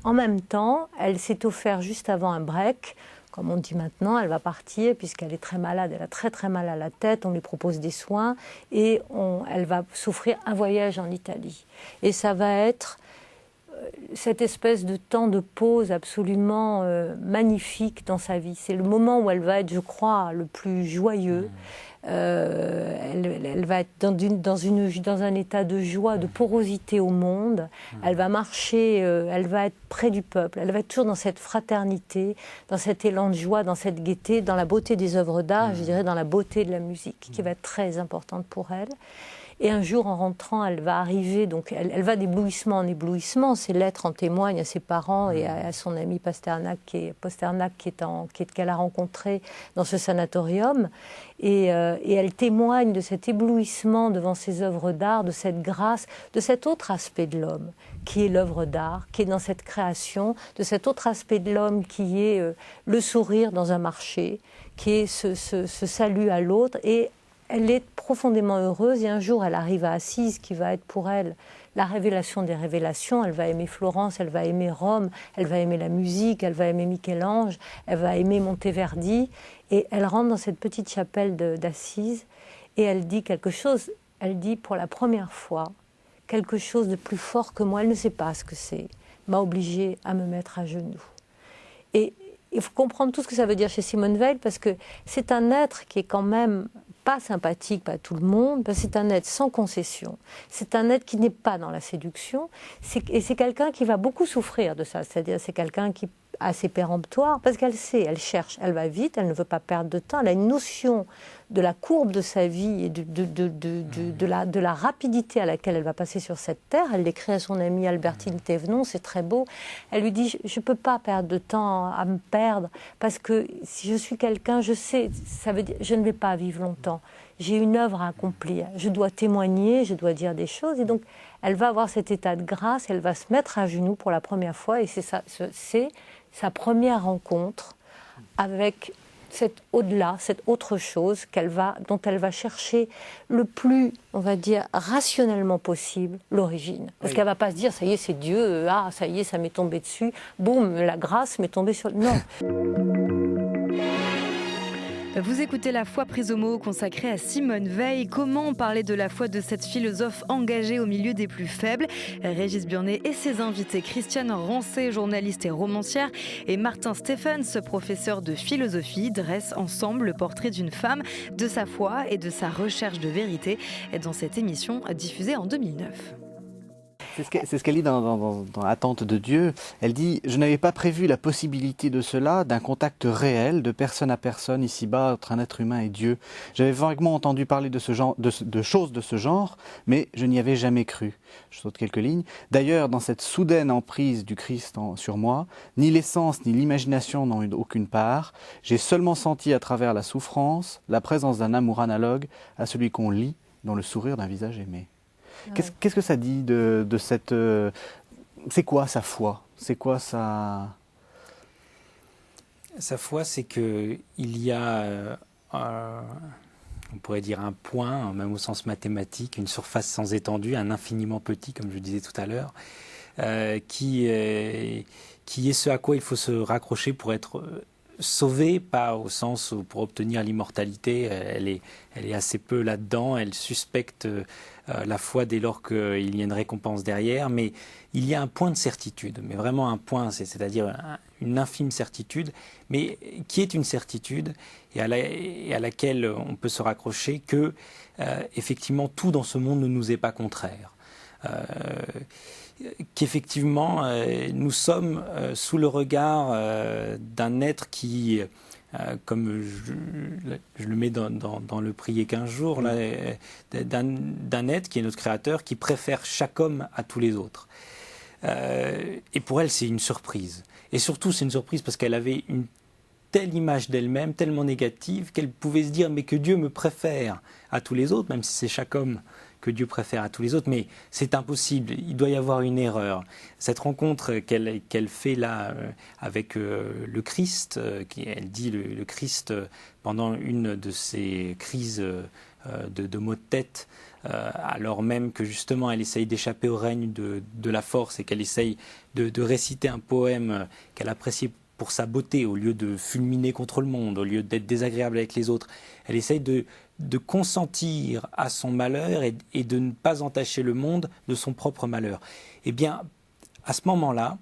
en même temps, elle s'est offert juste avant un break. Comme on dit maintenant, elle va partir puisqu'elle est très malade, elle a très très mal à la tête, on lui propose des soins et elle va s'offrir un voyage en Italie. Et ça va être cette espèce de temps de pause absolument magnifique dans sa vie. C'est le moment où elle va être, je crois, le plus joyeux. Elle va être dans un état de joie, de porosité au monde. Elle va marcher, elle va être près du peuple. Elle va être toujours dans cette fraternité, dans cet élan de joie, dans cette gaieté, dans la beauté des œuvres d'art, je dirais dans la beauté de la musique, qui va être très importante pour elle. Et un jour, en rentrant, elle va arriver, donc elle va d'éblouissement en éblouissement. Ses lettres en témoignent à ses parents et à son ami Pasternak, qu'elle a rencontré dans ce sanatorium. Et elle témoigne de cet éblouissement devant ses œuvres d'art, de cette grâce, de cet autre aspect de l'homme, qui est l'œuvre d'art, qui est dans cette création, de cet autre aspect de l'homme qui est le sourire dans un marché, qui est ce salut à l'autre. Et elle est profondément heureuse et un jour elle arrive à Assise qui va être pour elle la révélation des révélations. Elle va aimer Florence, elle va aimer Rome, elle va aimer la musique, elle va aimer Michel-Ange, elle va aimer Monteverdi et elle rentre dans cette petite chapelle d'Assise et elle dit quelque chose, elle dit pour la première fois quelque chose de plus fort que moi, elle ne sait pas ce que c'est, m'a obligée à me mettre à genoux. Et il faut comprendre tout ce que ça veut dire chez Simone Veil parce que c'est un être qui est quand même pas sympathique, pas tout le monde, parce que c'est un être sans concession. C'est un être qui n'est pas dans la séduction. Et c'est quelqu'un qui va beaucoup souffrir de ça. C'est-à-dire c'est quelqu'un qui est assez péremptoire, parce qu'elle sait, elle cherche, elle va vite, elle ne veut pas perdre de temps. Elle a une notion de la courbe de sa vie et de la rapidité à laquelle elle va passer sur cette terre. Elle l'écrit à son amie Albertine Thévenon, c'est très beau. Elle lui dit, je ne peux pas perdre de temps à me perdre, parce que si je suis quelqu'un, je sais, ça veut dire, je ne vais pas vivre longtemps. J'ai une œuvre à accomplir, je dois témoigner, je dois dire des choses. Et donc, elle va avoir cet état de grâce, elle va se mettre à genoux pour la première fois, et c'est sa première rencontre avec cet au-delà, cette autre chose dont elle va chercher le plus, on va dire, rationnellement possible, l'origine. Parce qu'elle ne va pas se dire, ça y est, c'est Dieu, ça y est, ça m'est tombé dessus, boum, la grâce m'est tombée sur... Non. Vous écoutez La foi prise au mot consacrée à Simone Veil. Comment parler de la foi de cette philosophe engagée au milieu des plus faibles? Régis Burnet et ses invités, Christiane Rancé, journaliste et romancière, et Martin Stephens, professeur de philosophie, dressent ensemble le portrait d'une femme, de sa foi et de sa recherche de vérité dans cette émission diffusée en 2009. C'est ce qu'elle dit dans Attente de Dieu. Elle dit « Je n'avais pas prévu la possibilité de cela, d'un contact réel, de personne à personne, ici-bas, entre un être humain et Dieu. J'avais vaguement entendu parler de choses de ce genre, mais je n'y avais jamais cru. » Je saute quelques lignes. D'ailleurs, dans cette soudaine emprise du Christ sur moi, ni l'essence ni l'imagination n'ont eu aucune part. J'ai seulement senti à travers la souffrance la présence d'un amour analogue à celui qu'on lit dans le sourire d'un visage aimé. Qu'est-ce que ça dit de cette... c'est quoi sa foi? C'est quoi sa... Sa foi, c'est qu'il y a, on pourrait dire un point, même au sens mathématique, une surface sans étendue, un infiniment petit, comme je disais tout à l'heure, qui est ce à quoi il faut se raccrocher pour être sauvé, pas au sens où pour obtenir l'immortalité, elle est assez peu là-dedans, elle suspecte la foi dès lors qu'il y a une récompense derrière, mais il y a un point de certitude, mais vraiment un point, c'est-à-dire une infime certitude, mais qui est une certitude et à laquelle on peut se raccrocher que, effectivement, tout dans ce monde ne nous est pas contraire. Qu'effectivement, nous sommes sous le regard d'un être qui, comme je le mets dans le prier 15 jours, là, d'un être qui est notre créateur, qui préfère chaque homme à tous les autres. Et pour elle, c'est une surprise. Et surtout, c'est une surprise parce qu'elle avait une telle image d'elle-même, tellement négative, qu'elle pouvait se dire, mais que Dieu me préfère à tous les autres, même si c'est chaque homme que Dieu préfère à tous les autres, mais c'est impossible, il doit y avoir une erreur. Cette rencontre qu'elle fait là avec le Christ, elle dit le Christ pendant une de ses crises de maux de tête, alors même que justement elle essaye d'échapper au règne de la force et qu'elle essaye de réciter un poème qu'elle appréciait pour sa beauté, au lieu de fulminer contre le monde, au lieu d'être désagréable avec les autres. Elle essaye de consentir à son malheur et de ne pas entacher le monde de son propre malheur. Eh bien, à ce moment-là,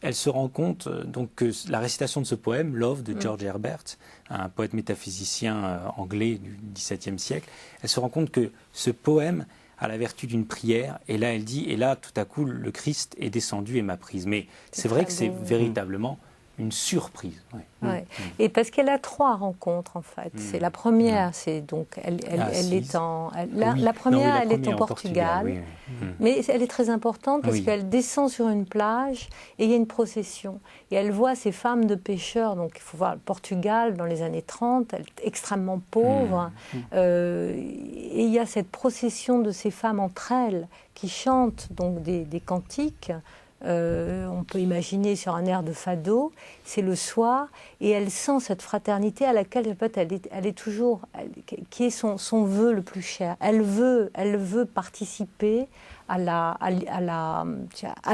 elle se rend compte donc que la récitation de ce poème, Love de George Herbert, un poète métaphysicien anglais du XVIIe siècle, elle se rend compte que ce poème a la vertu d'une prière. Et là, elle dit, et là, tout à coup, le Christ est descendu et m'a prise. Mais c'est vrai que c'est véritablement une surprise. Ouais. Ouais. Et parce qu'elle a 3 rencontres en fait. C'est la première, c'est donc elle est en la première, elle est au Portugal. Oui. Mais elle est très importante parce qu'elle descend sur une plage et il y a une procession. Et elle voit ces femmes de pêcheurs, donc il faut voir le Portugal dans les années 30, elle est extrêmement pauvre. Et il y a cette procession de ces femmes entre elles qui chantent donc des cantiques. On peut imaginer sur un air de fado, c'est le soir, et elle sent cette fraternité à laquelle elle est toujours, qui est son vœu le plus cher. Elle veut participer à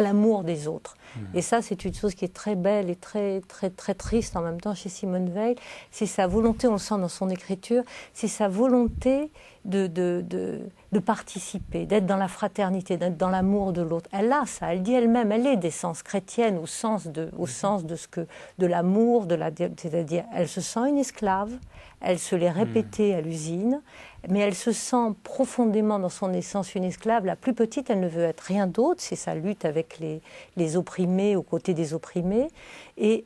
l'amour des autres. Et ça, c'est une chose qui est très belle et très, très, très triste en même temps chez Simone Veil. C'est sa volonté, on le sent dans son écriture, c'est sa volonté de participer, d'être dans la fraternité, d'être dans l'amour de l'autre. Elle a ça, elle dit elle-même, elle est d'essence chrétienne au sens de l'amour, c'est-à-dire elle se sent une esclave, elle se l'est répétée à l'usine, mais elle se sent profondément dans son essence une esclave. La plus petite, elle ne veut être rien d'autre, c'est sa lutte avec les opprimés, aux côtés des opprimés. Et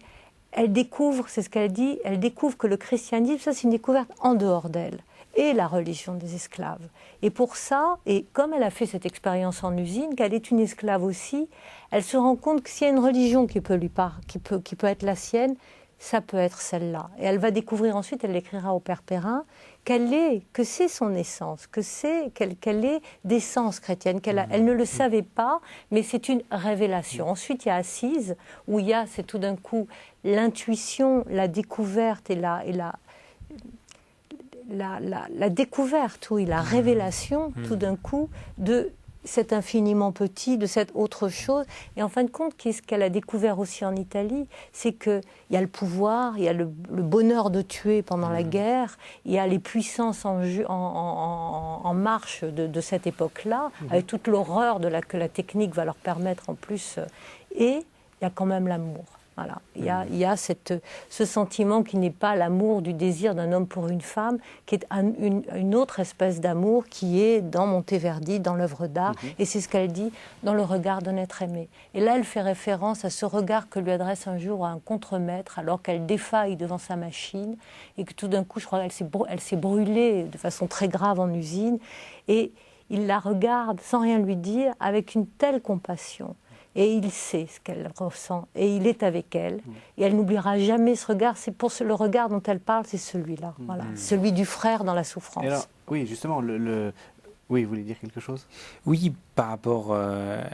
elle découvre, c'est ce qu'elle dit, elle découvre que le christianisme, ça c'est une découverte en dehors d'elle, et la religion des esclaves. Et pour ça, et comme elle a fait cette expérience en usine, qu'elle est une esclave aussi, elle se rend compte que s'il y a une religion qui peut être la sienne, ça peut être celle-là. Et elle va découvrir ensuite, elle l'écrira au Père Perrin, que c'est son essence, qu'elle est d'essence chrétienne, elle ne le savait pas, mais c'est une révélation. Ensuite, il y a Assise, où c'est tout d'un coup l'intuition, la découverte et la découverte, oui, la révélation, tout d'un coup, de cet infiniment petit, de cette autre chose. Et en fin de compte, ce qu'elle a découvert aussi en Italie, c'est qu'il y a le pouvoir, il y a le bonheur de tuer pendant la guerre, il y a les puissances en marche de cette époque-là, avec toute l'horreur que la technique va leur permettre en plus. Et il y a quand même l'amour. Voilà. Il y a ce sentiment qui n'est pas l'amour du désir d'un homme pour une femme, qui est une autre espèce d'amour qui est dans Monteverdi, dans l'œuvre d'art, et c'est ce qu'elle dit dans le regard d'un être aimé. Et là, elle fait référence à ce regard que lui adresse un jour un contremaître, alors qu'elle défaille devant sa machine, et que tout d'un coup, je crois qu'elle s'est brûlée de façon très grave en usine, et il la regarde sans rien lui dire, avec une telle compassion. Et il sait ce qu'elle ressent, et il est avec elle, et elle n'oubliera jamais ce regard. C'est le regard dont elle parle, c'est celui-là, voilà, celui du frère dans la souffrance. Et alors, oui, justement, oui, vous voulez dire quelque chose ? Oui, par rapport à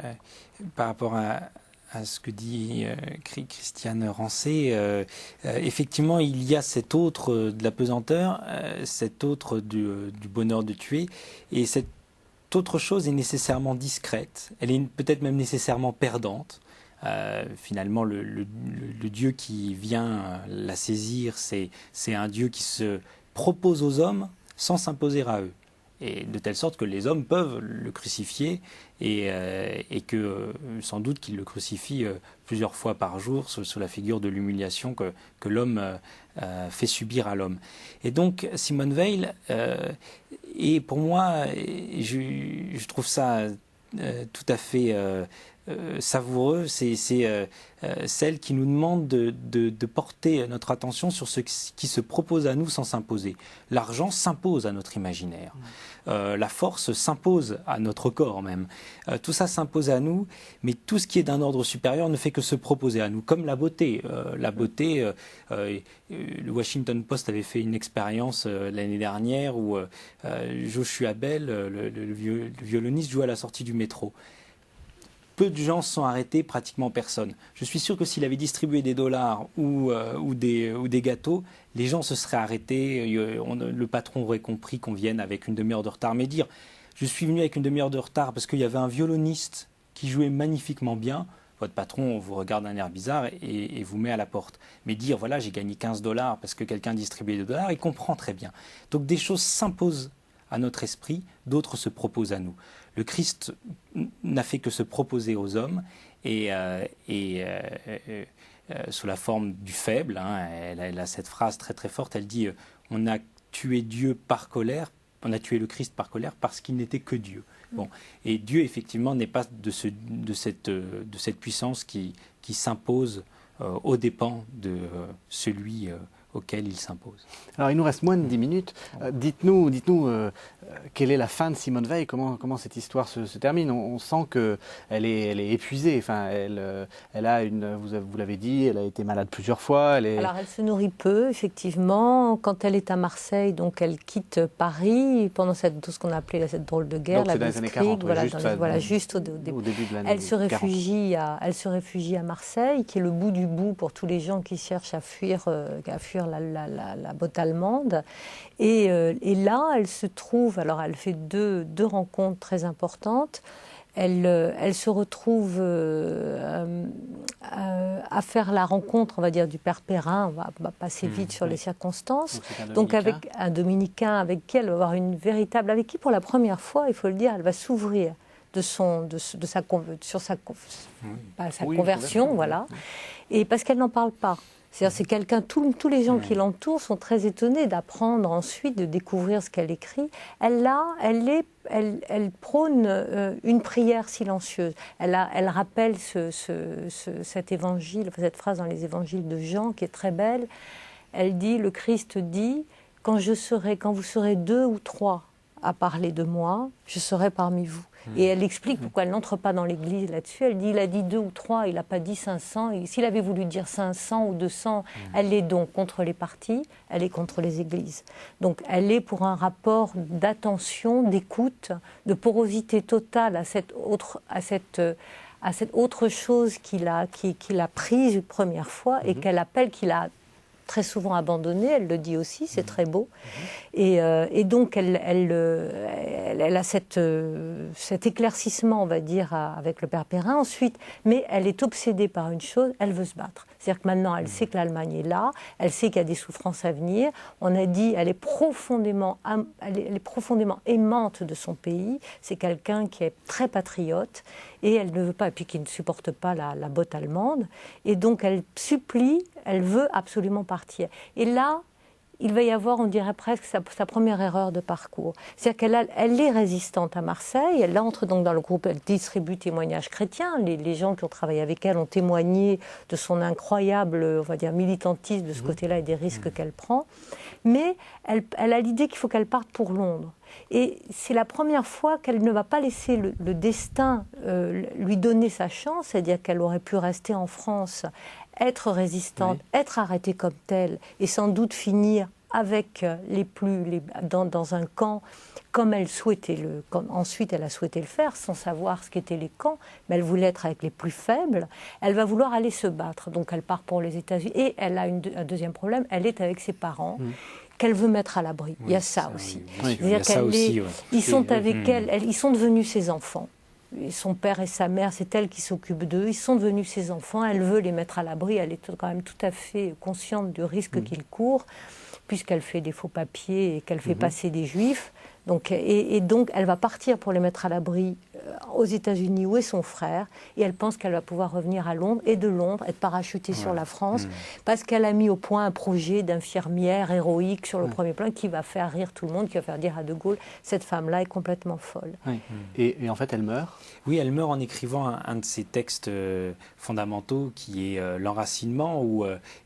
ce que dit Christiane Rancé, effectivement, il y a cet autre de la pesanteur, cet autre du bonheur de tuer, et cette autre chose est nécessairement discrète, elle est peut-être même nécessairement perdante. Finalement, le Dieu qui vient la saisir, c'est un Dieu qui se propose aux hommes sans s'imposer à eux. Et de telle sorte que les hommes peuvent le crucifier et que sans doute qu'ils le crucifient plusieurs fois par jour sous la figure de l'humiliation que l'homme fait subir à l'homme. Et donc Simone Veil, et pour moi, je trouve ça tout à fait savoureux, c'est celle qui nous demande de porter notre attention sur ce qui se propose à nous sans s'imposer. L'argent s'impose à notre imaginaire. La force s'impose à notre corps même. Tout ça s'impose à nous, mais tout ce qui est d'un ordre supérieur ne fait que se proposer à nous, comme la beauté. Le Washington Post avait fait une expérience l'année dernière où Joshua Bell, le violoniste, jouait à la sortie du métro. Peu de gens se sont arrêtés, pratiquement personne. Je suis sûr que s'il avait distribué des dollars ou des gâteaux, les gens se seraient arrêtés, le patron aurait compris qu'on vienne avec une demi-heure de retard. Mais dire, je suis venu avec une demi-heure de retard parce qu'il y avait un violoniste qui jouait magnifiquement bien, votre patron vous regarde d'un air bizarre et vous met à la porte. Mais dire, voilà, j'ai gagné 15 dollars parce que quelqu'un distribuait des dollars, il comprend très bien. Donc des choses s'imposent à notre esprit, d'autres se proposent à nous. Le Christ n'a fait que se proposer aux hommes sous la forme du faible. Elle a cette phrase très très forte, elle dit on a tué Dieu par colère, on a tué le Christ par colère parce qu'il n'était que Dieu. Bon. Et Dieu, effectivement, n'est pas de cette puissance qui s'impose aux dépens de celui auquel il s'impose. Alors, il nous reste moins de 10 minutes. Dites-nous quelle est la fin de Simone Veil, comment cette histoire se termine. On sent qu'elle est épuisée. Enfin, elle a vous l'avez dit, elle a été malade plusieurs fois. Alors, elle se nourrit peu, effectivement. Quand elle est à Marseille, donc elle quitte Paris pendant tout ce qu'on a appelé cette drôle de guerre, donc, la dans les années 40, juste au début de l'année elle se réfugie à Marseille, qui est le bout du bout pour tous les gens qui cherchent à fuir la botte allemande. Et là, elle se trouve, alors elle fait deux rencontres très importantes. Elle se retrouve à faire la rencontre, on va dire, du père Perrin. On va passer vite sur les circonstances. Donc avec un dominicain avec qui elle va avoir avec qui pour la première fois, il faut le dire, elle va s'ouvrir sa conversion, voilà. Et parce qu'elle n'en parle pas. C'est quelqu'un, tous les gens qui l'entourent sont très étonnés d'apprendre ensuite, de découvrir ce qu'elle écrit. Elle prône une prière silencieuse. Elle rappelle cet évangile, cette phrase dans les évangiles de Jean qui est très belle. Elle dit, le Christ dit, quand vous serez 2 ou 3 à parler de moi, je serai parmi vous. Et elle explique pourquoi elle n'entre pas dans l'Église là-dessus. Elle dit, il a dit 2 ou 3, il n'a pas dit 500. Et s'il avait voulu dire 500 ou 200, elle est donc contre les partis, elle est contre les Églises. Donc elle est pour un rapport d'attention, d'écoute, de porosité totale à cette autre chose qu'il a prise une première fois et qu'il a très souvent abandonné, elle le dit aussi, c'est très beau. Et donc elle a cet éclaircissement, on va dire, avec le père Perrin ensuite, mais elle est obsédée par une chose, elle veut se battre. C'est-à-dire que maintenant, elle sait que l'Allemagne est là, elle sait qu'il y a des souffrances à venir. On a dit, elle est profondément aimante de son pays. C'est quelqu'un qui est très patriote et elle ne veut pas, et puis qui ne supporte pas la botte allemande. Et donc, elle supplie, elle veut absolument partir. Et là, il va y avoir, on dirait presque, sa première erreur de parcours. C'est-à-dire qu'elle est résistante à Marseille, elle entre donc dans le groupe, elle distribue témoignages chrétiens, les gens qui ont travaillé avec elle ont témoigné de son incroyable, on va dire, militantisme de ce côté-là et des risques qu'elle prend, mais elle a l'idée qu'il faut qu'elle parte pour Londres. Et c'est la première fois qu'elle ne va pas laisser le destin lui donner sa chance, c'est-à-dire qu'elle aurait pu rester en France, être résistante, être arrêtée comme telle, et sans doute finir avec dans un camp, comme elle souhaitait ensuite elle a souhaité le faire, sans savoir ce qu'étaient les camps, mais elle voulait être avec les plus faibles. Elle va vouloir aller se battre, donc elle part pour les États-Unis. Et elle a un deuxième problème, elle est avec ses parents. Qu'elle veut mettre à l'abri. Il y a ça aussi. Ils sont avec elle, ils sont devenus ses enfants. Et son père et sa mère, c'est elle qui s'occupe d'eux. Ils sont devenus ses enfants. Elle veut les mettre à l'abri. Elle est quand même tout à fait consciente du risque qu'ils courent, puisqu'elle fait des faux papiers et qu'elle fait passer des juifs. Donc, et donc, elle va partir pour les mettre à l'abri aux États-Unis où est son frère. Et elle pense qu'elle va pouvoir revenir à Londres et de Londres être parachutée sur la France parce qu'elle a mis au point un projet d'infirmière héroïque sur le premier plan qui va faire rire tout le monde, qui va faire dire à De Gaulle, cette femme-là est complètement folle. Oui. Et en fait, elle meurt. Oui, elle meurt en écrivant un de ses textes fondamentaux qui est l'enracinement,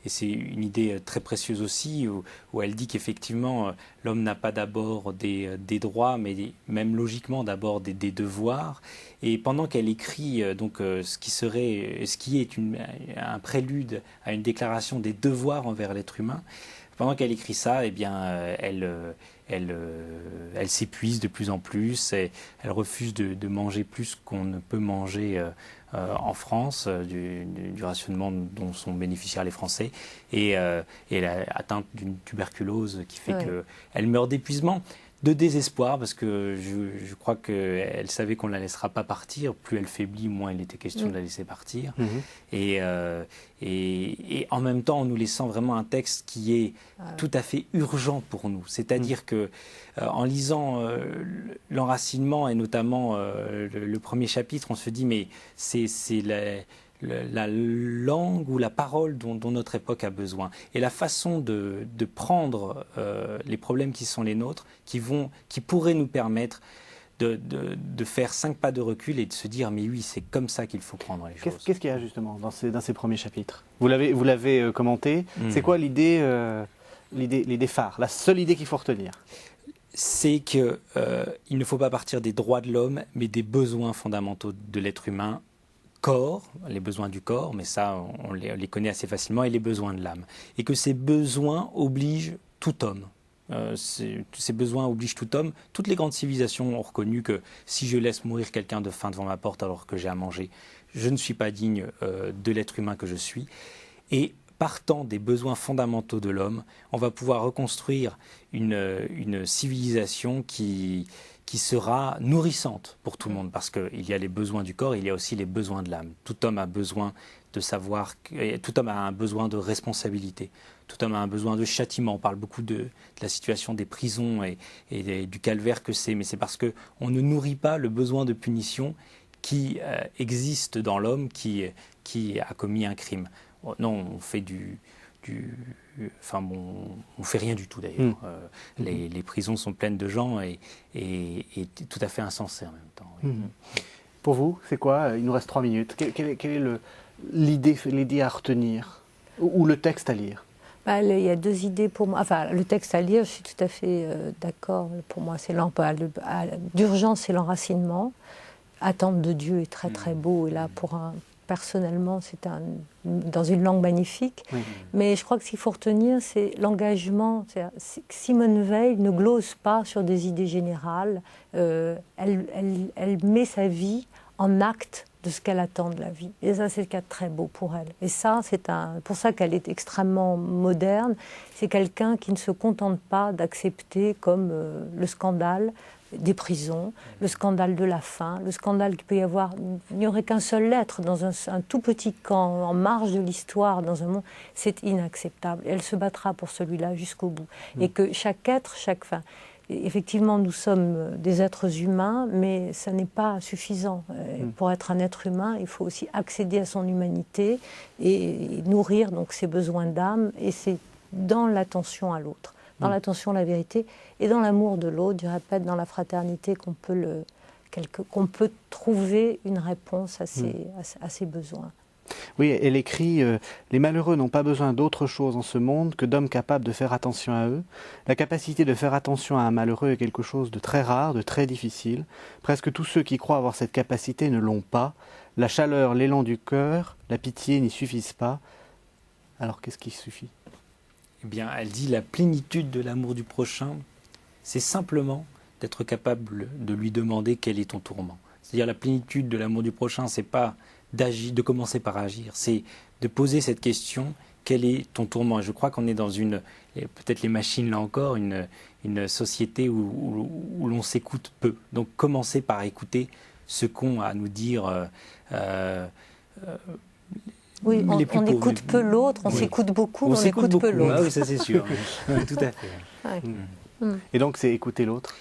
et c'est une idée très précieuse aussi, où elle dit qu'effectivement, l'homme n'a pas d'abord des droits, mais même logiquement d'abord des devoirs. Et pendant qu'elle écrit ce qui est un prélude à une déclaration des devoirs envers l'être humain, pendant qu'elle écrit ça, eh bien, elle s'épuise de plus en plus, et elle refuse de manger plus qu'on ne peut manger en France, du rationnement dont sont bénéficiaires les Français, et elle est atteinte d'une tuberculose qui fait qu'elle meurt d'épuisement. de désespoir, parce que je crois qu'elle savait qu'on ne la laissera pas partir. Plus elle faiblit, moins il était question de la laisser partir. Et en même temps, en nous laissant vraiment un texte qui est tout à fait urgent pour nous. C'est-à-dire que en lisant l'enracinement, et notamment le premier chapitre, on se dit, mais c'est la langue ou la parole dont notre époque a besoin, et la façon de prendre les problèmes qui sont les nôtres, qui pourraient nous permettre de faire 5 pas de recul et de se dire, mais oui, c'est comme ça qu'il faut prendre les choses. Qu'est-ce qu'il y a justement dans ces premiers chapitres? Vous l'avez commenté. C'est quoi l'idée phare, la seule idée qu'il faut retenir? C'est qu'il ne faut pas partir des droits de l'homme, mais des besoins fondamentaux de l'être humain. Corps, les besoins du corps, mais ça on les connaît assez facilement, et les besoins de l'âme. Et que ces besoins obligent tout homme. Ces besoins obligent tout homme. Toutes les grandes civilisations ont reconnu que si je laisse mourir quelqu'un de faim devant ma porte alors que j'ai à manger, je ne suis pas digne de l'être humain que je suis. Et partant des besoins fondamentaux de l'homme, on va pouvoir reconstruire une civilisation qui sera nourrissante pour tout le monde, parce qu'il y a les besoins du corps, il y a aussi les besoins de l'âme. Tout homme a besoin de savoir, tout homme a un besoin de responsabilité, tout homme a un besoin de châtiment. On parle beaucoup de la situation des prisons et du calvaire que c'est, mais c'est parce qu'on ne nourrit pas le besoin de punition qui existe dans l'homme qui a commis un crime. Non, on fait on fait rien du tout d'ailleurs. Les prisons sont pleines de gens et tout à fait insensées en même temps. Oui. Pour vous, c'est quoi? Il nous reste 3 minutes. Quelle est l'idée à retenir ou le texte à lire? Il y a 2 idées pour moi. Enfin, le texte à lire, je suis tout à fait d'accord. Pour moi, c'est d'urgence, c'est l'enracinement. Attendre de Dieu est très très beau. Et là, personnellement, c'est dans une langue magnifique. Mais je crois que ce qu'il faut retenir, c'est l'engagement. Simone Veil ne glose pas sur des idées générales. Elle met sa vie en acte de ce qu'elle attend de la vie. Et ça, c'est ce qu'il y a de très beau pour elle. Et ça, c'est pour ça qu'elle est extrêmement moderne. C'est quelqu'un qui ne se contente pas d'accepter comme le scandale des prisons, le scandale de la faim, le scandale qu'il peut y avoir. Il n'y aurait qu'un seul être dans un tout petit camp, en marge de l'histoire, dans un monde. C'est inacceptable. Et elle se battra pour celui-là jusqu'au bout. Et que chaque être, effectivement, nous sommes des êtres humains, mais ça n'est pas suffisant. Pour être un être humain, il faut aussi accéder à son humanité et nourrir donc ses besoins d'âme. Et c'est dans l'attention à l'autre, dans l'attention à la vérité et dans l'amour de l'autre, je répète, dans la fraternité qu'on peut trouver une réponse à ses besoins. Oui, elle écrit « Les malheureux n'ont pas besoin d'autre chose en ce monde que d'hommes capables de faire attention à eux. La capacité de faire attention à un malheureux est quelque chose de très rare, de très difficile. Presque tous ceux qui croient avoir cette capacité ne l'ont pas. La chaleur, l'élan du cœur, la pitié n'y suffisent pas. Alors qu'est-ce qui suffit ?» Eh bien, elle dit la plénitude de l'amour du prochain, c'est simplement d'être capable de lui demander quel est ton tourment. C'est-à-dire la plénitude de l'amour du prochain, c'est pas de commencer par agir, c'est de poser cette question, quel est ton tourment? Je crois qu'on est dans peut-être les machines là encore, une société où l'on s'écoute peu. Donc commencer par écouter ce qu'ont à nous dire oui, on écoute peu l'autre, on s'écoute beaucoup, on écoute peu l'autre. Ah oui, ça c'est sûr, tout à fait. Et donc c'est écouter l'autre?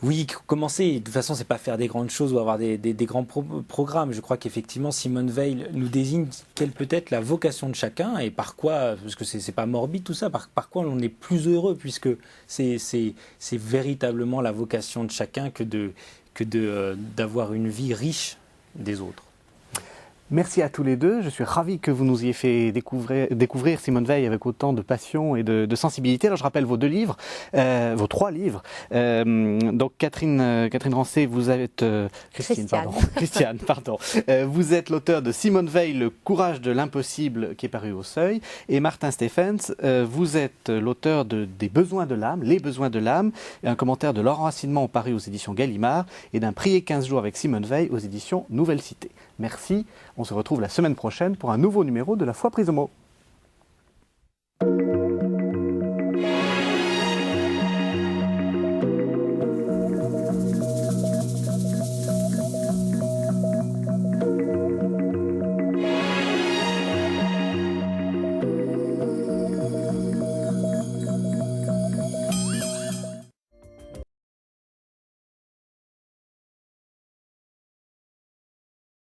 Oui, commencer. De toute façon, c'est pas faire des grandes choses ou avoir des grands programmes. Je crois qu'effectivement, Simone Veil nous désigne quelle peut être la vocation de chacun et par quoi, parce que c'est pas morbide tout ça, par quoi on est plus heureux, puisque c'est véritablement la vocation de chacun que d'avoir une vie riche des autres. Merci à tous les deux. Je suis ravi que vous nous ayez fait découvrir Simone Veil avec autant de passion et de sensibilité. Alors je rappelle vos 2 livres, vos 3 livres. Donc Catherine Rancé, vous êtes Christiane, pardon. Vous êtes l'auteur de Simone Veil, Le courage de l'impossible, qui est paru au Seuil. Et Martin Stephens, vous êtes l'auteur des besoins de l'âme, Les besoins de l'âme, et un commentaire de l'enracinement paru aux éditions Gallimard et d'un Prier 15 jours avec Simone Veil aux éditions Nouvelle Cité. Merci. On se retrouve la semaine prochaine pour un nouveau numéro de La Foi prise au mot.